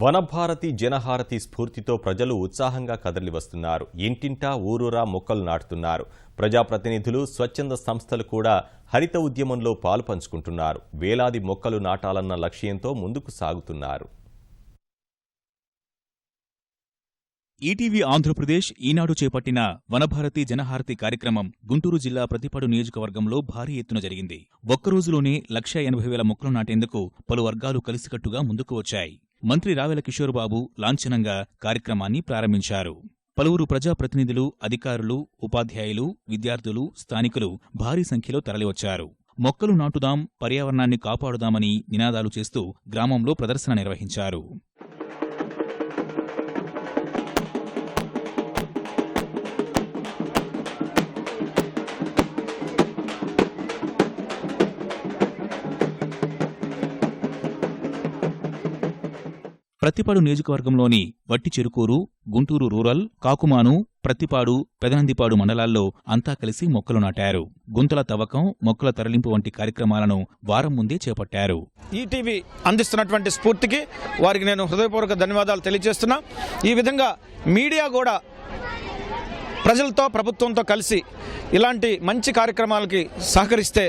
వనభారతి జనహారతి స్ఫూర్తితో ప్రజలు ఉత్సాహంగా కదలివస్తున్నారు. ఇంటింటా ఊరూరా మొక్కలు నాటుతున్నారు. ప్రజాప్రతినిధులు, స్వచ్ఛంద సంస్థలు కూడా హరిత ఉద్యమంలో పాలు పంచుకుంటున్నారు. వేలాది మొక్కలు నాటాలన్న లక్ష్యంతో ముందుకు సాగుతున్నారు. ఈటీవీ ఆంధ్రప్రదేశ్ ఈనాడు చేపట్టిన వనభారతి జనహారతి కార్యక్రమం గుంటూరు జిల్లా ప్రతిపాడు నియోజకవర్గంలో భారీ ఎత్తున జరిగింది. ఒక్కరోజులోనే 1,80,000 మొక్కలు నాటేందుకు పలు వర్గాలు కలిసికట్టుగా ముందుకు వచ్చాయి. మంత్రి రావెల కిషోర్ బాబు లాంఛనంగా కార్యక్రమాన్ని ప్రారంభించారు. పలువురు ప్రజాప్రతినిధులు, అధికారులు, ఉపాధ్యాయులు, విద్యార్థులు, స్థానికులు భారీ సంఖ్యలో తరలివచ్చారు. మొక్కలు నాటుదాం, పర్యావరణాన్ని కాపాడుదామని నినాదాలు చేస్తూ గ్రామంలో ప్రదర్శన నిర్వహించారు. ప్రతిపాడు నియోజకవర్గంలోని వట్టిచెరుకూరు, గుంటూరు రూరల్, కాకుమాను, ప్రతిపాడు, పెదనందిపాడు మండలాల్లో అంతా కలిసి మొక్కలు నాటారు. గుంతల తవ్వకం, మొక్కల తరలింపు వంటి కార్యక్రమాలను వారం ముందే చేపట్టారు. ఈటీవీ అందిస్తున్నటువంటి స్ఫూర్తికి వారికి నేను హృదయపూర్వక ధన్యవాదాలు తెలియజేస్తున్నా. ఈ విధంగా మీడియా కూడా ప్రజలతో, ప్రభుత్వంతో కలిసి ఇలాంటి మంచి కార్యక్రమాలకి సహకరిస్తే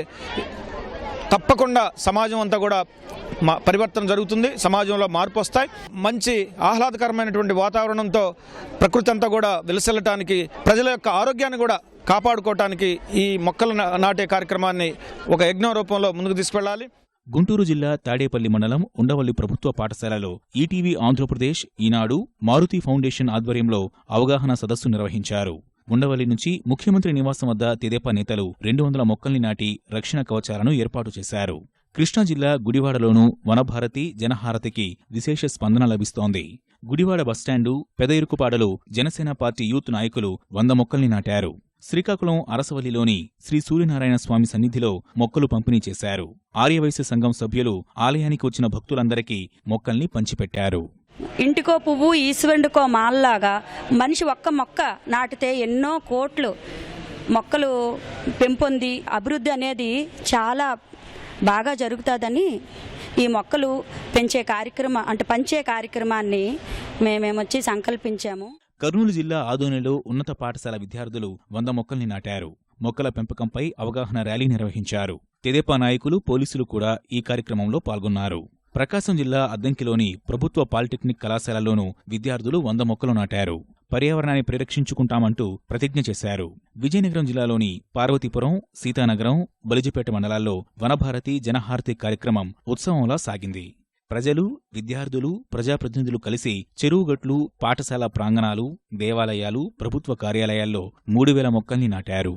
తప్పకుండా సమాజం అంతా కూడా పరివర్తన జరుగుతుంది. సమాజంలో మార్పు వస్తాయి. మంచి ఆహ్లాదకరమైనటువంటి వాతావరణంతో ప్రకృతి అంతా కూడా విలసిల్లటానికి, ప్రజల యొక్క ఆరోగ్యాన్ని కూడా కాపాడుకోవటానికి ఈ మొక్కలు నాటే కార్యక్రమాన్ని ఒక యజ్ఞ రూపంలో ముందుకు తీసుకెళ్లాలి. గుంటూరు జిల్లా తాడేపల్లి మండలం ఉండవల్లి ప్రభుత్వ పాఠశాలలో ఈటీవీ ఆంధ్రప్రదేశ్, ఈనాడు, మారుతి ఫౌండేషన్ ఆధ్వర్యంలో అవగాహన సదస్సు నిర్వహించారు. ఉండవల్లి నుంచి ముఖ్యమంత్రి నివాసం వద్ద తెదేపా నేతలు 200 మొక్కల్ని నాటి రక్షణ కవచాలను ఏర్పాటు చేశారు. కృష్ణా జిల్లా గుడివాడలోనూ వనభారతి జనహారతికి విశేష స్పందన లభిస్తోంది. గుడివాడ బస్టాండు, పెదయిరుకుపాడలో జనసేన పార్టీ యూత్ నాయకులు 100 మొక్కల్ని నాటారు. శ్రీకాకుళం అరసవల్లిలోని శ్రీ సూర్యనారాయణ స్వామి సన్నిధిలో మొక్కలు పంపిణీ చేశారు. ఆర్యవైశ్య సంఘం సభ్యులు ఆలయానికి వచ్చిన భక్తులందరికీ మొక్కల్ని పంచిపెట్టారు. ఇంటికో పువ్వు ఈశ్వరుడికో మాల్లాగా మనిషి ఒక్క మొక్క నాటితే ఎన్నో కోట్లు మొక్కలు పెంపొంది అభివృద్ధి అనేది చాలా బాగా జరుగుతుందని ఈ మొక్కలు పెంచే పంచే కార్యక్రమాన్ని మేమేమొచ్చి సంకల్పించాము. కర్నూలు జిల్లా ఆదోనిలో ఉన్నత పాఠశాల విద్యార్థులు 100 మొక్కల్ని నాటారు. మొక్కల పెంపకంపై అవగాహన ర్యాలీ నిర్వహించారు. తెదేపా నాయకులు, పోలీసులు కూడా ఈ కార్యక్రమంలో పాల్గొన్నారు. ప్రకాశం జిల్లా అద్దంకిలోని ప్రభుత్వ పాలిటెక్నిక్ కళాశాలలోనూ విద్యార్థులు 100 మొక్కలు నాటారు. పర్యావరణాన్ని పరిరక్షించుకుంటామంటూ ప్రతిజ్ఞ చేశారు. విజయనగరం జిల్లాలోని పార్వతీపురం, సీతానగరం, బలిజిపేట మండలాల్లో వనభారతి జనహారతి కార్యక్రమం ఉత్సవంలా సాగింది. ప్రజలు, విద్యార్థులు, ప్రజాప్రతినిధులు కలిసి చెరువుగట్లు, పాఠశాల ప్రాంగణాలు, దేవాలయాలు, ప్రభుత్వ కార్యాలయాల్లో 3,000 మొక్కల్ని నాటారు.